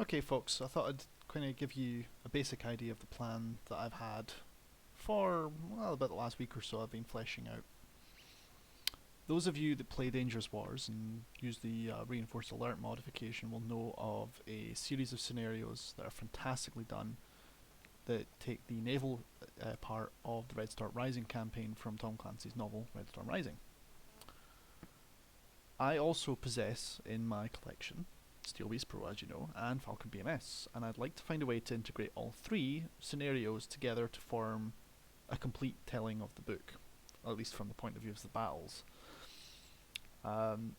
Okay, folks, I thought I'd kind of give you a basic idea of the plan that I've had for, well, about the last week or so I've been fleshing out. Those of you that play Dangerous Wars and use the Reinforced Alert modification will know of a series of scenarios that are fantastically done that take the naval part of the Red Storm Rising campaign from Tom Clancy's novel Red Storm Rising. I also possess in my collection Steel Beast Pro, as you know, and Falcon BMS, and I'd like to find a way to integrate all three scenarios together to form a complete telling of the book, at least from the point of view of the battles. I'm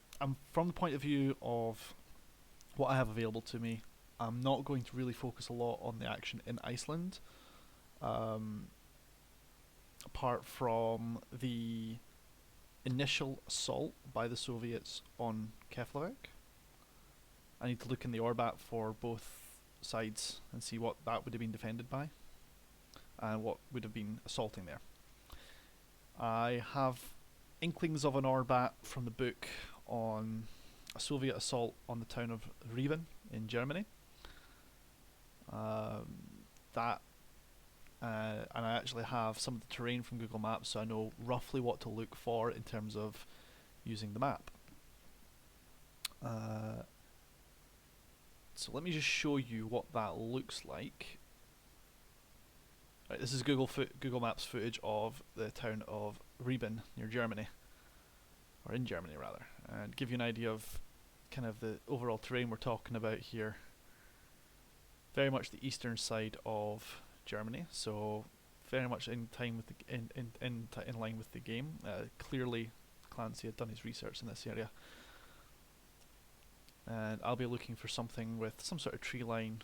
from the point of view of what I have available to me. I'm not going to really focus a lot on the action in Iceland, um, apart from the initial assault by the Soviets on Keflavik. I need to look in the Orbat for both sides and see what that would have been defended by and what would have been assaulting there. I have inklings of an Orbat from the book on a Soviet assault on the town of Riven in Germany. That and I actually have some of the terrain from Google Maps, so I know roughly what to look for in terms of using the map. So let me just show you what that looks like. Right, this is Google Maps footage of the town of Rieben near Germany, or in Germany rather, and give you an idea of kind of the overall terrain we're talking about here. Very much the eastern side of Germany, so very much in time with the in line with the game. Clearly, Clancy had done his research in this area, and I'll be looking for something with some sort of tree line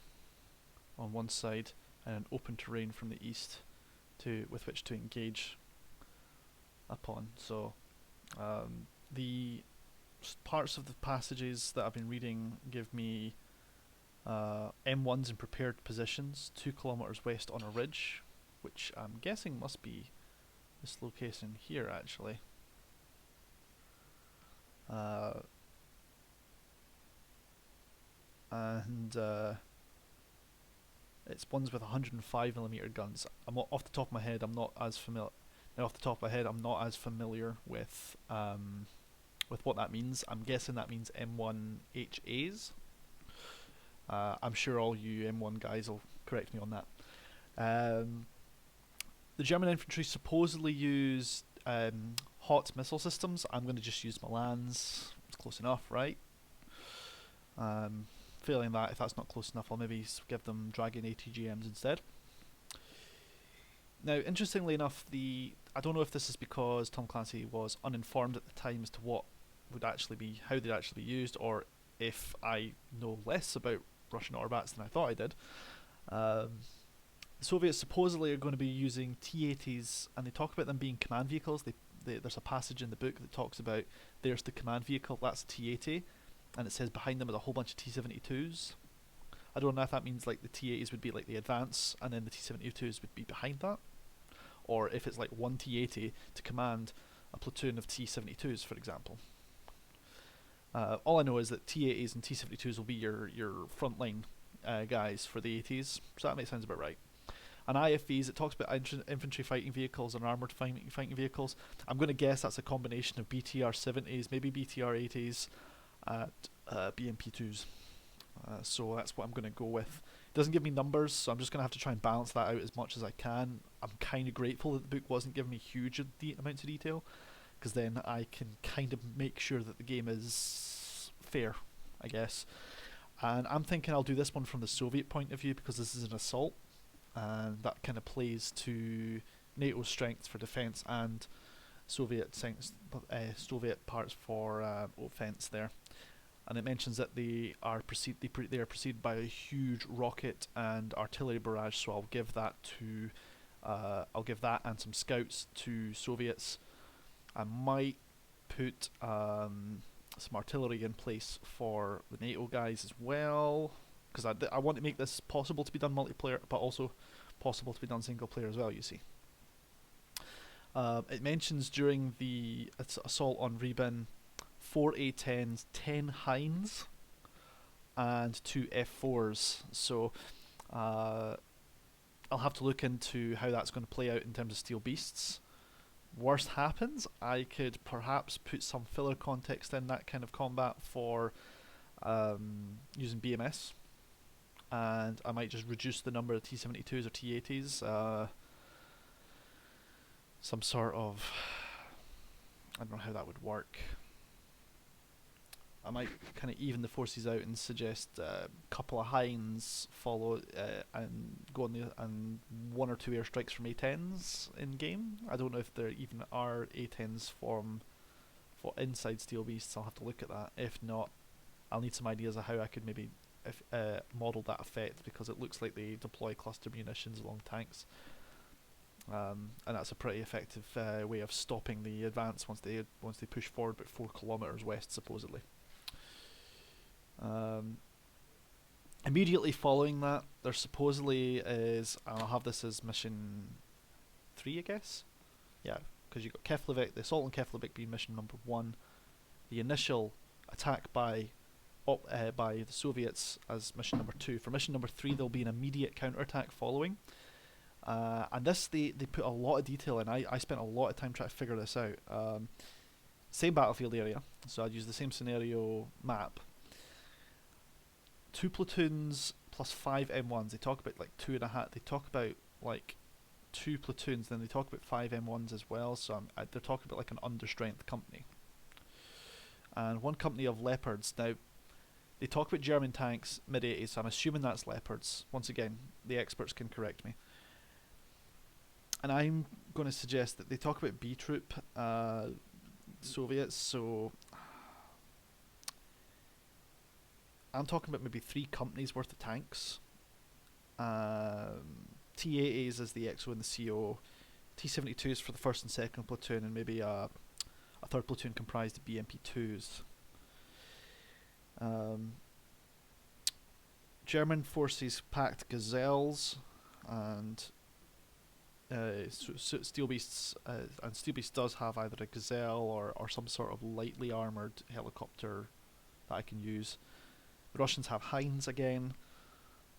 on one side and an open terrain from the east with which to engage upon. So the parts of the passages that I've been reading give me M1s in prepared positions 2 kilometers west on a ridge, which I'm guessing must be this location here actually. And it's ones with 105mm guns. I'm off the top of my head. I'm not as familiar. Now, off the top of my head, I'm not as familiar with what that means. I'm guessing that means M1HAs. I'm sure all you M1 guys will correct me on that. The German infantry supposedly use HOT missile systems. I'm going to just use Milan's. It's close enough, right? Failing that, if that's not close enough, I'll maybe give them Dragon ATGMs instead. Now, interestingly enough, I don't know if this is because Tom Clancy was uninformed at the time as to what would actually be, how they'd actually be used, or if I know less about Russian Orbats than I thought I did. The Soviets supposedly are going to be using T-80s, and they talk about them being command vehicles. There's a passage in the book that talks about there's the command vehicle, that's a T-80, and it says behind them is a whole bunch of T-72s. I don't know if that means like the T-80s would be like the advance, and then the T-72s would be behind that, or if it's like one T-80 to command a platoon of T-72s, for example. All I know is that T-80s and T-72s will be your frontline guys for the 80s, so that makes sense about right. And IFVs, it talks about infantry fighting vehicles and armoured fighting vehicles. I'm going to guess that's a combination of BTR-70s, maybe BTR-80s, BMP-2s. So that's what I'm going to go with. It doesn't give me numbers, so I'm just going to have to try and balance that out as much as I can. I'm kind of grateful that the book wasn't giving me huge amounts of detail, because then I can kind of make sure that the game is fair, I guess. And I'm thinking I'll do this one from the Soviet point of view, because this is an assault, and that kind of plays to NATO's strengths for defence and Soviet parts for offence there. And it mentions that they are preceded by a huge rocket and artillery barrage. So I'll give that and some scouts to Soviets. I might put some artillery in place for the NATO guys as well, because I want to make this possible to be done multiplayer, but also possible to be done single player as well. You see. It mentions during the assault on Rieben 4 A10s, 10 Hinds, and 2 F4s. So uh, I'll have to look into how that's going to play out in terms of Steel Beasts. Worst happens, I could perhaps put some filler context in that kind of combat for using BMS, and I might just reduce the number of T72s or T80s. Some sort of, I don't know how that would work. I might kind of even the forces out and suggest a couple of Hinds follow and go on and 1 or 2 airstrikes from A10s in game. I don't know if there even are A10s for inside Steel Beasts. I'll have to look at that. If not, I'll need some ideas of how I could maybe model that effect, because it looks like they deploy cluster munitions along tanks. And that's a pretty effective way of stopping the advance once they push forward about 4 kilometers west, supposedly. Immediately following that, there supposedly is, I'll have this as mission 3, I guess. Yeah, because you've got Keflavik, the assault on Keflavik being mission number 1, the initial attack by the Soviets as mission number 2. For mission number 3, there'll be an immediate counterattack following. And this, they put a lot of detail in. I spent a lot of time trying to figure this out. Same battlefield area, so I'd use the same scenario map. 2 platoons plus 5 M1s. They talk about like 2.5. They talk about like 2 platoons, then they talk about 5 M1s as well. So they're talking about like an understrength company. And 1 company of Leopards. Now, they talk about German tanks mid-80s, so I'm assuming that's Leopards. Once again, the experts can correct me. And I'm going to suggest that they talk about B Troop Soviets, so I'm talking about maybe 3 companies worth of tanks. T80s as the XO and the CO, T72s for the 1st and 2nd platoon, and maybe a 3rd platoon comprised of BMP2s. German forces packed Gazelles and Steel Beasts, and Steel Beast does have either a Gazelle or some sort of lightly armoured helicopter that I can use. The Russians have Hinds again,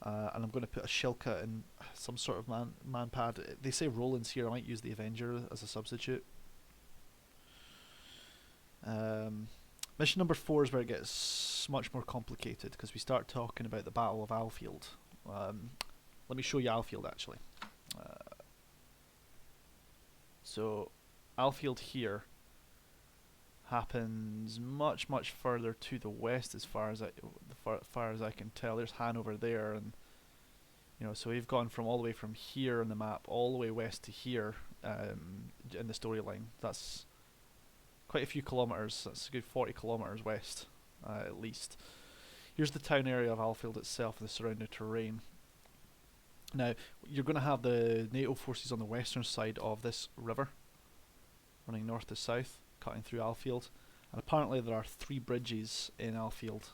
and I'm going to put a Shilka in some sort of man pad. They say Roland's here. I might use the Avenger as a substitute. Mission number 4 is where it gets much more complicated, because we start talking about the Battle of Alfield. Let me show you Alfield actually. So Alfield here happens much further to the west, as far as I can tell. There's Hanover there, and so we've gone from all the way from here on the map all the way west to here in the storyline. That's quite a few kilometers. That's a good 40 kilometers west, at least. Here's the town area of Alfield itself and the surrounding terrain. Now, you're going to have the NATO forces on the western side of this river, running north to south, cutting through Alfield. And apparently there are 3 bridges in Alfield.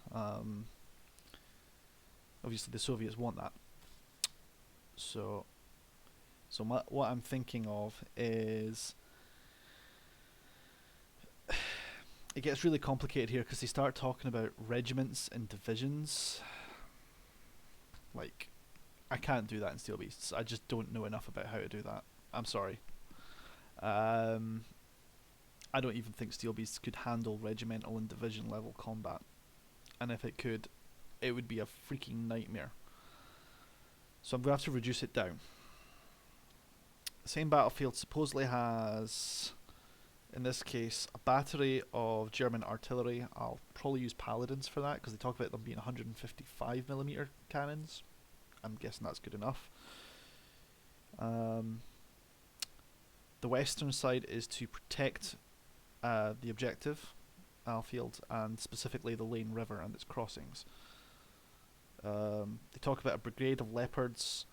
Obviously the Soviets want that. So what I'm thinking of is, it gets really complicated here because they start talking about regiments and divisions. Like, I can't do that in Steel Beasts. I just don't know enough about how to do that. I'm sorry. I don't even think Steel Beasts could handle regimental and division level combat. And if it could, it would be a freaking nightmare. So I'm going to have to reduce it down. The same battlefield supposedly has, in this case, a battery of German artillery. I'll probably use Paladins for that, because they talk about them being 155mm cannons. I'm guessing that's good enough. The western side is to protect the objective, Alfield, and specifically the Lane River and its crossings. They talk about a brigade of Leopards,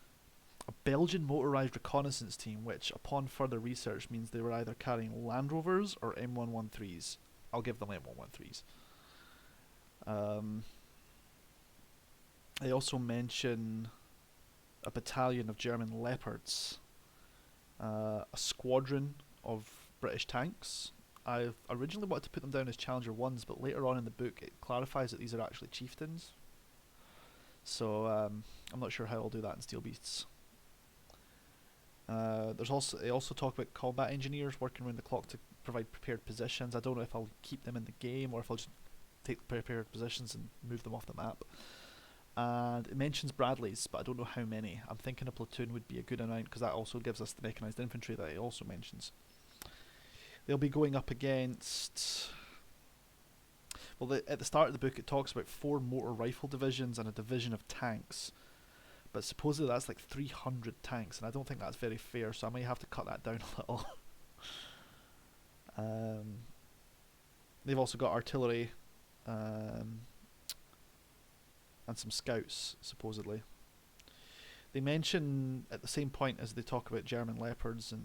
a Belgian motorised reconnaissance team, which upon further research means they were either carrying Land Rovers or M113s. I'll give them M113s. They also mention a battalion of German Leopards, a squadron of British tanks. I originally wanted to put them down as Challenger 1s, but later on in the book it clarifies that these are actually chieftains. So I'm not sure how I'll do that in Steel Beasts. They also talk about combat engineers working around the clock to provide prepared positions. I don't know if I'll keep them in the game or if I'll just take the prepared positions and move them off the map. And it mentions Bradleys, but I don't know how many. I'm thinking a platoon would be a good amount because that also gives us the mechanised infantry that it also mentions. They'll be going up against. Well, at the start of the book, it talks about 4 motor rifle divisions and a division of tanks. But supposedly that's like 300 tanks, and I don't think that's very fair, so I might have to cut that down a little. They've also got artillery and some scouts, supposedly. They mention, at the same point as they talk about German Leopards and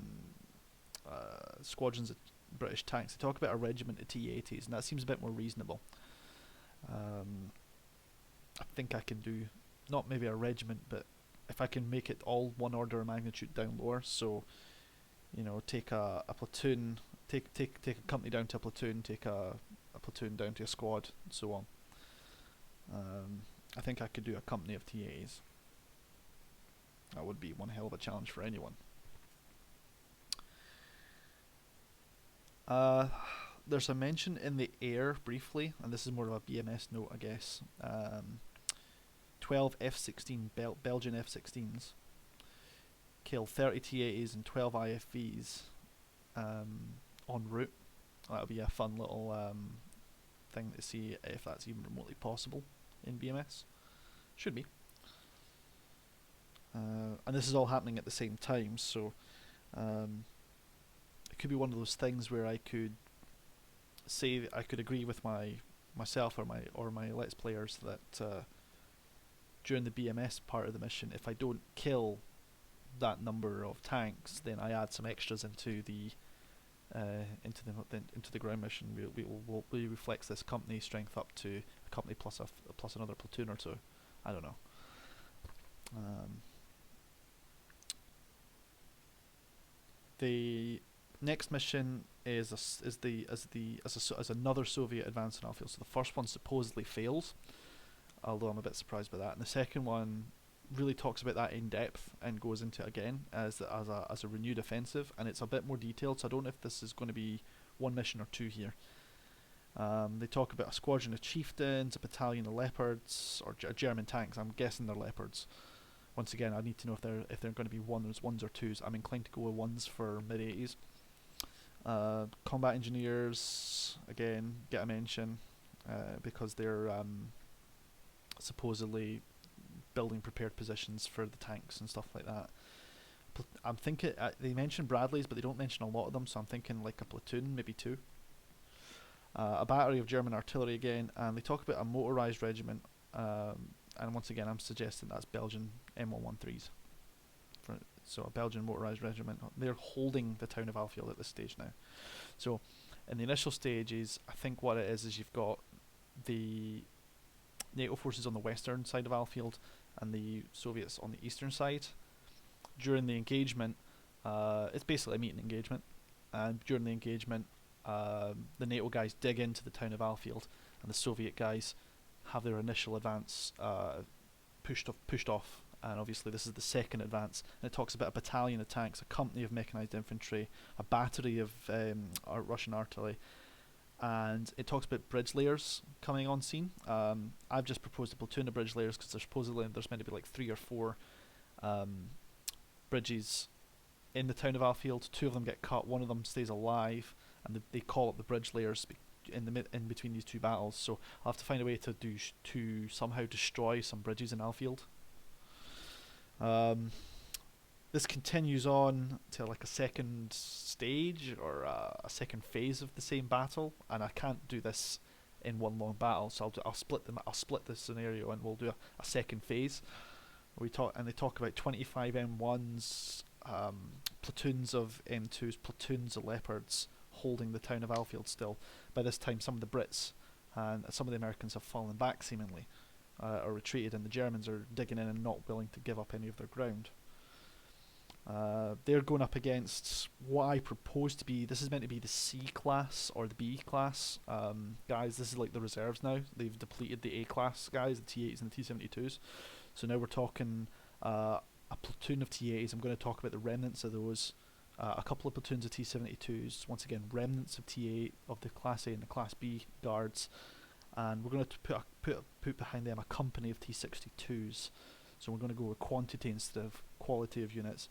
squadrons of British tanks, they talk about a regiment of T-80s, and that seems a bit more reasonable. I think I can do, not maybe a regiment, but if I can make it all one order of magnitude down lower, so, take a platoon, take a company down to a platoon, take a platoon down to a squad, and so on. I think I could do a company of T-80s. That would be one hell of a challenge for anyone. There's a mention in the air briefly, and this is more of a BMS note, I guess. 12 F-16 Belgian F-16s kill 30 T-80s and 12 IFVs en route. That'll be a fun little thing to see if that's even remotely possible in BMS. Should be. And this is all happening at the same time, so it could be one of those things where I could say I could agree with myself or my Let's Players that during the BMS part of the mission, if I don't kill that number of tanks, then I add some extras into the ground mission. We reflex this company strength up to a company plus another platoon or two. I don't know. The next mission is another Soviet advance on Alfield. So the first one supposedly fails, although I'm a bit surprised by that. And the second one really talks about that in depth and goes into it again as a renewed offensive, and it's a bit more detailed. So I don't know if this is going to be one mission or two here. They talk about a squadron of chieftains, a battalion of leopards, or German tanks. I'm guessing they're leopards. Once again, I need to know if they're going to be ones or twos. I'm inclined to go with ones for mid-80s. Combat engineers, again, get a mention because they're supposedly building prepared positions for the tanks and stuff like that. I'm thinking they mention Bradleys, but they don't mention a lot of them, so I'm thinking like a platoon, maybe 2. A battery of German artillery again, and they talk about a motorised regiment, and once again I'm suggesting that's Belgian M113s. So a Belgian motorised regiment. They're holding the town of Alfield at this stage now. So in the initial stages, I think what it is you've got the NATO forces on the western side of Alfield and the Soviets on the eastern side. During the engagement, it's basically a meeting engagement, and during the engagement, the NATO guys dig into the town of Alfield, and the Soviet guys have their initial advance pushed off. And obviously this is the second advance, and it talks about a battalion of tanks, a company of mechanised infantry, a battery of Russian artillery, and it talks about bridge layers coming on scene. I've just proposed a platoon of bridge layers because there's meant to be like 3 or 4 bridges in the town of Alfield. 2 of them get cut, 1 of them stays alive, and they call it the bridge layers in between these 2 battles. So I'll have to find a way to somehow destroy some bridges in Alfield. This continues on to like a second stage or a second phase of the same battle, and I can't do this in one long battle, so I'll split the scenario, and we'll do a second phase. They talk about 25 M1s, platoons of M2s, platoons of Leopards holding the town of Alfield still. By this time, some of the Brits and some of the Americans have fallen back seemingly, or retreated, and the Germans are digging in and not willing to give up any of their ground. They're going up against what I propose to be. This is meant to be the C class or the B class guys. This is like the reserves now. They've depleted the A class guys, the T8s and the T72s. So now we're talking a platoon of T8s. I'm going to talk about the remnants of those. A couple of platoons of T72s. Once again, remnants of T8 of the Class A and the Class B guards. And we're going to put behind them a company of T62s. So we're going to go with quantity instead of quality of units.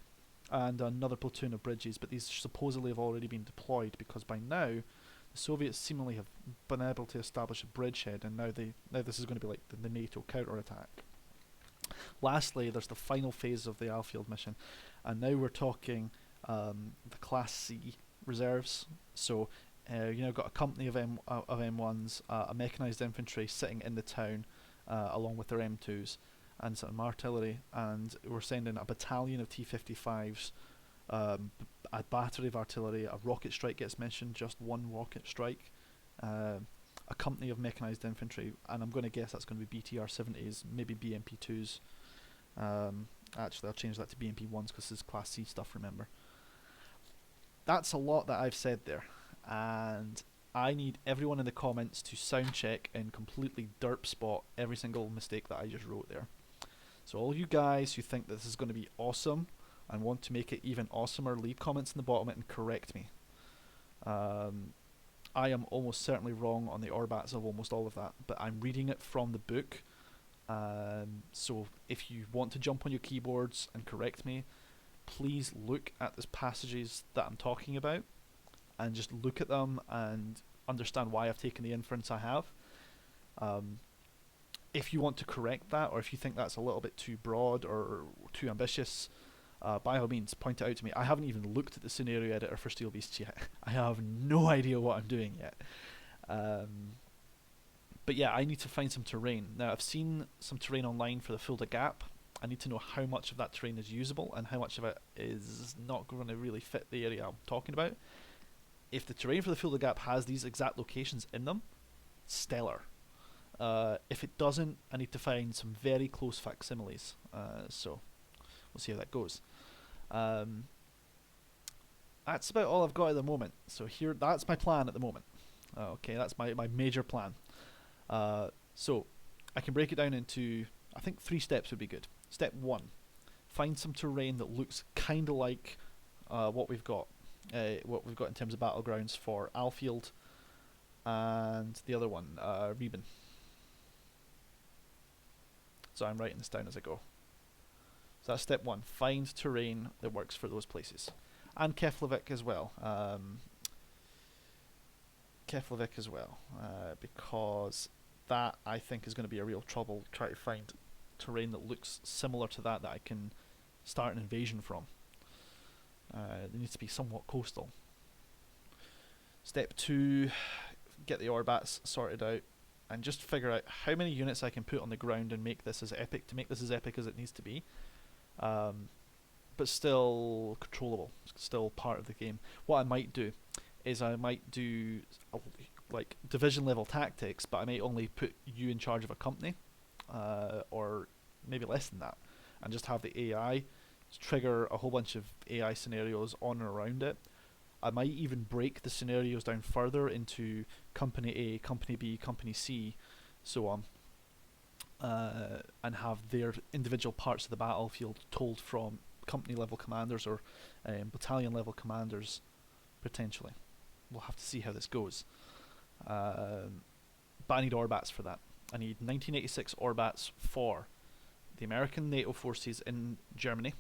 And another platoon of bridges, but these supposedly have already been deployed because by now the Soviets seemingly have been able to establish a bridgehead, and now this is going to be like the NATO counterattack. Lastly, there's the final phase of the Alfield mission, and now we're talking the Class C reserves. So got a company of M1s, a mechanized infantry sitting in the town, along with their M2s and some artillery, and we're sending a battalion of T55s, a battery of artillery, a rocket strike gets mentioned, just one rocket strike, a company of mechanized infantry, and I'm going to guess that's going to be BTR-70s, maybe BMP-2s. Actually, I'll change that to BMP-1s because this is Class C stuff, remember. That's a lot that I've said there, and I need everyone in the comments to sound check and completely derp spot every single mistake that I just wrote there. So all you guys who think that this is going to be awesome and want to make it even awesomer, leave comments in the bottom and correct me. I am almost certainly wrong on the Orbats of almost all of that, but I'm reading it from the book. So if you want to jump on your keyboards and correct me, please look at the passages that I'm talking about and just look at them and understand why I've taken the inference I have. If you want to correct that, or if you think that's a little bit too broad or too ambitious, by all means, point it out to me. I haven't even looked at the scenario editor for Steel Beasts yet. I have no idea what I'm doing yet. But yeah, I need to find some terrain. Now, I've seen some terrain online for the Fulda Gap. I need to know how much of that terrain is usable and how much of it is not going to really fit the area I'm talking about. If the terrain for the Fulda Gap has these exact locations in them, stellar. If it doesn't, I need to find some very close facsimiles. So we'll see how that goes. That's about all I've got at the moment. So that's my plan at the moment. Okay, that's my major plan. So I can break it down into, I think 3 steps would be good. Step 1, find some terrain that looks kind of like what we've got in terms of battlegrounds for Alfield and the other one, Reben. So I'm writing this down as I go. So that's step 1, find terrain that works for those places. And Keflavik as well. Because that I think is going to be a real trouble, try to find terrain that looks similar to that I can start an invasion from. It needs to be somewhat coastal. Step 2, get the Orbats sorted out and just figure out how many units I can put on the ground and make this as epic as it needs to be, but still controllable, still part of the game. What I might do is I might do like division level tactics, but I might only put you in charge of a company, or maybe less than that, and just have the AI trigger a whole bunch of AI scenarios on and around it. I might even break the scenarios down further into Company A, Company B, Company C, so on, and have their individual parts of the battlefield told from company level commanders or battalion level commanders, potentially. We'll have to see how this goes. But I need Orbats for that. I need 1986 Orbats for the American NATO forces in Germany,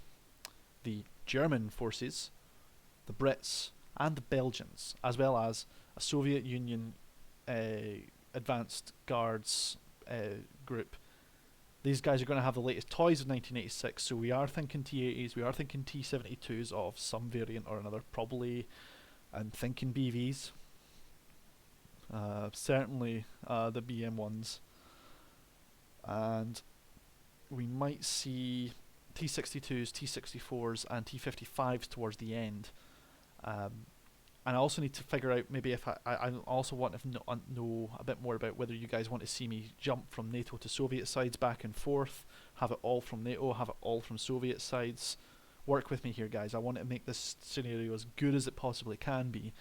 the German forces, the Brits, and the Belgians, as well as a Soviet Union advanced guards group. These guys are going to have the latest toys of 1986, so we are thinking T80s, we are thinking T72s of some variant or another, probably I'm thinking BVs, certainly the BM1s, and we might see T62s, T64s and T55s towards the end. And I also need to figure out maybe if I also want to know a bit more about whether you guys want to see me jump from NATO to Soviet sides back and forth, have it all from NATO, have it all from Soviet sides, work with me here, guys. I want to make this scenario as good as it possibly can be,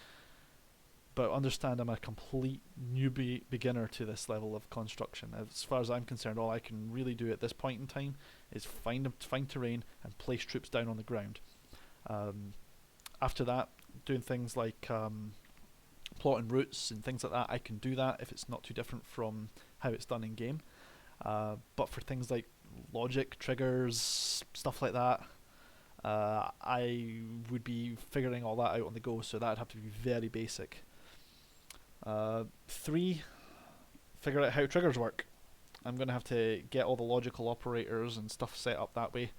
but understand I'm a complete newbie beginner to this level of construction. As far as I'm concerned, all I can really do at this point in time is find terrain and place troops down on the ground. After that, doing things like plotting routes and things like that, I can do that if it's not too different from how it's done in game. But for things like logic, triggers, stuff like that, I would be figuring all that out on the go, so that'd have to be very basic. 3, figure out how triggers work. I'm going to have to get all the logical operators and stuff set up that way.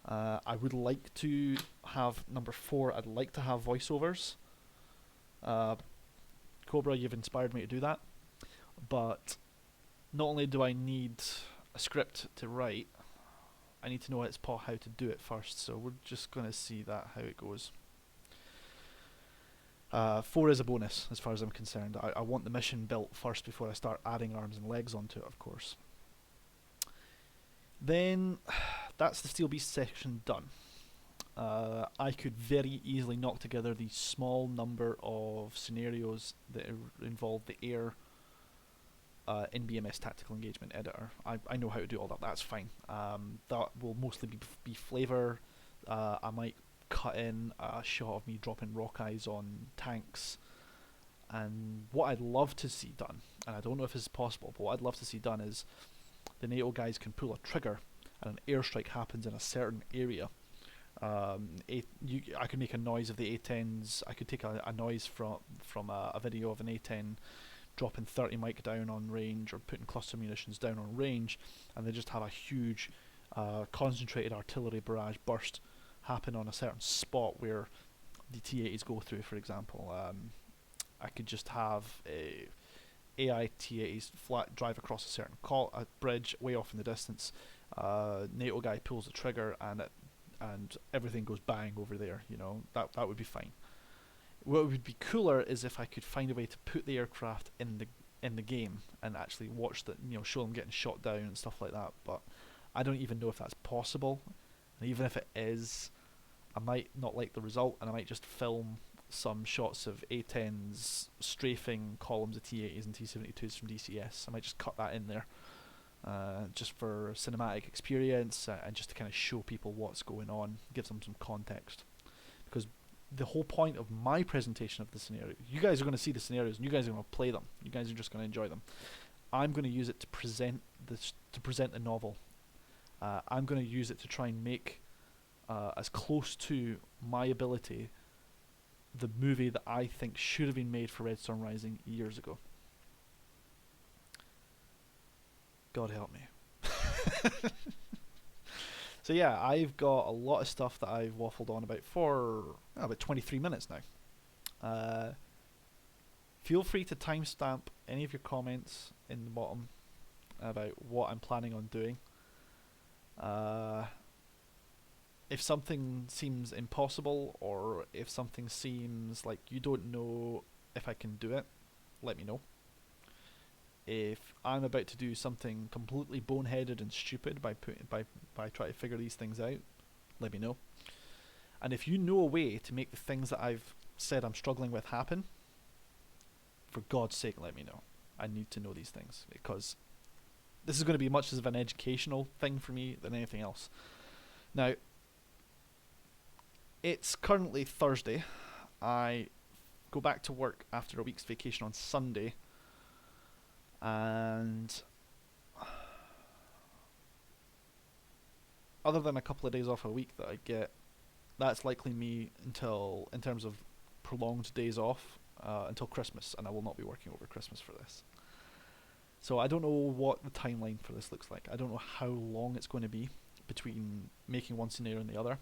I would like to have, number 4, I'd like to have voiceovers. Cobra, you've inspired me to do that. But not only do I need a script to write, I need to know how to do it first. So we're just going to see that, how it goes. 4 is a bonus as far as I'm concerned. I want the mission built first before I start adding arms and legs onto it, of course. Then that's the Steel Beast section done. I could very easily knock together the small number of scenarios that involve the air in BMS Tactical Engagement Editor. I know how to do all that, that's fine. That will mostly be flavour. I might cut in a shot of me dropping rock eyes on tanks. And what I'd love to see done, and I don't know if this is possible, but what I'd love to see done is the NATO guys can pull a trigger and an airstrike happens in a certain area. I could make a noise of the A10s. I could take a noise from a video of an A10 dropping 30 mic down on range or putting cluster munitions down on range, and they just have a huge concentrated artillery barrage burst happen on a certain spot where the T-80s go through, for example. I could just have a AI T-80s flat drive across a certain bridge way off in the distance. NATO guy pulls the trigger and everything goes bang over there. You know, that would be fine. What would be cooler is if I could find a way to put the aircraft in the game and actually watch show them getting shot down and stuff like that. But I don't even know if that's possible. And even if it is, I might not like the result, and I might just film some shots of A10s strafing columns of T-80s and T-72s from DCS. I might just cut that in there, just for cinematic experience and just to kind of show people what's going on, give them some context. Because the whole point of my presentation of the scenario, you guys are going to see the scenarios and you guys are going to play them. You guys are just going to enjoy them. I'm going to use it to present the novel. I'm going to use it to try and make as close to my ability the movie that I think should have been made for Red Storm Rising years ago. God help me. So yeah, I've got a lot of stuff that I've waffled on about for about 23 minutes now. Feel free to timestamp any of your comments in the bottom about what I'm planning on doing. If something seems impossible, or if something seems like you don't know if I can do it, let me know. If I'm about to do something completely boneheaded and stupid by trying to figure these things out, let me know. And if you know a way to make the things that I've said I'm struggling with happen, for God's sake, let me know. I need to know these things, because this is going to be much as of an educational thing for me than anything else. Now, it's currently Thursday. I go back to work after a week's vacation on Sunday, and other than a couple of days off a week that I get, that's likely me until, in terms of prolonged days off, until Christmas, and I will not be working over Christmas for this. So I don't know what the timeline for this looks like. I don't know how long it's going to be between making one scenario and the other.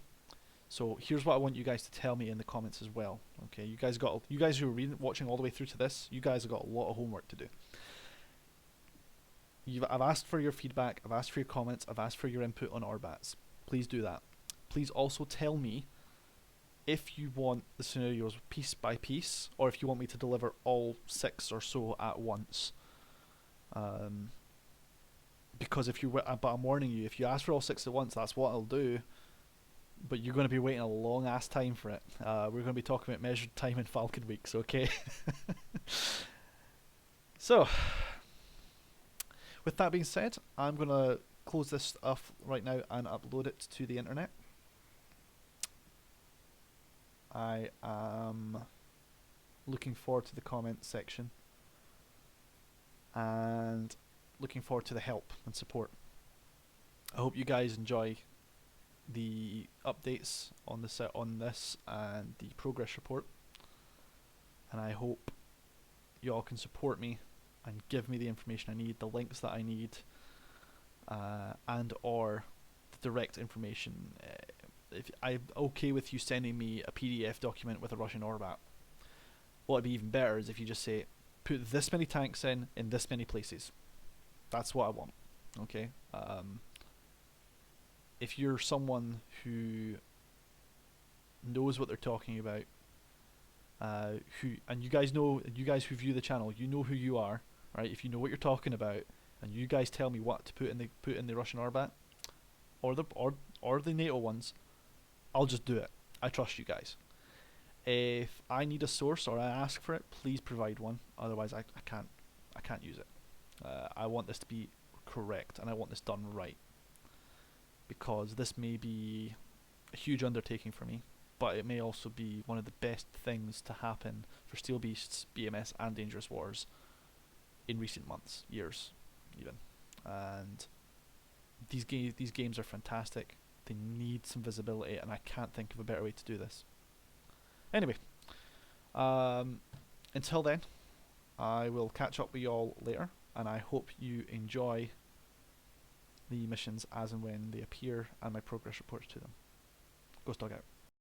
So here's what I want you guys to tell me in the comments as well. Okay, you guys who are watching all the way through to this, you guys have got a lot of homework to do. I've asked for your feedback, I've asked for your comments, I've asked for your input on Orbats. Please do that. Please also tell me if you want the scenarios piece by piece, or if you want me to deliver all 6 or so at once. Because but I'm warning you, if you ask for all 6 at once, that's what I'll do. but you're going to be waiting a long ass time for it. We're going to be talking about measured time in Falcon Weeks, okay? So, with that being said, I'm going to close this stuff right now and upload it to the internet. I am looking forward to the comments section and looking forward to the help and support. I hope you guys enjoy the updates on this and the progress report, and I hope you all can support me and give me the information I need, the links that I need, and or the direct information. If I'm okay with you sending me a PDF document with a Russian Orbat, what would be even better is if you just say, put this many tanks in this many places. That's what I want. Okay. If you're someone who knows what they're talking about, you guys who view the channel, you know who you are, right? If you know what you're talking about, and you guys tell me what to put in the Russian Orbat, or the NATO ones, I'll just do it. I trust you guys. If I need a source or I ask for it, please provide one. Otherwise, I can't use it. I want this to be correct, and I want this done right, because this may be a huge undertaking for me, but it may also be one of the best things to happen for Steel Beasts, BMS, and Dangerous Wars in recent months, years, even. And these games are fantastic. They need some visibility, and I can't think of a better way to do this. Anyway, until then, I will catch up with y'all later, and I hope you enjoy the missions as and when they appear and my progress reports to them. Ghost Dog out.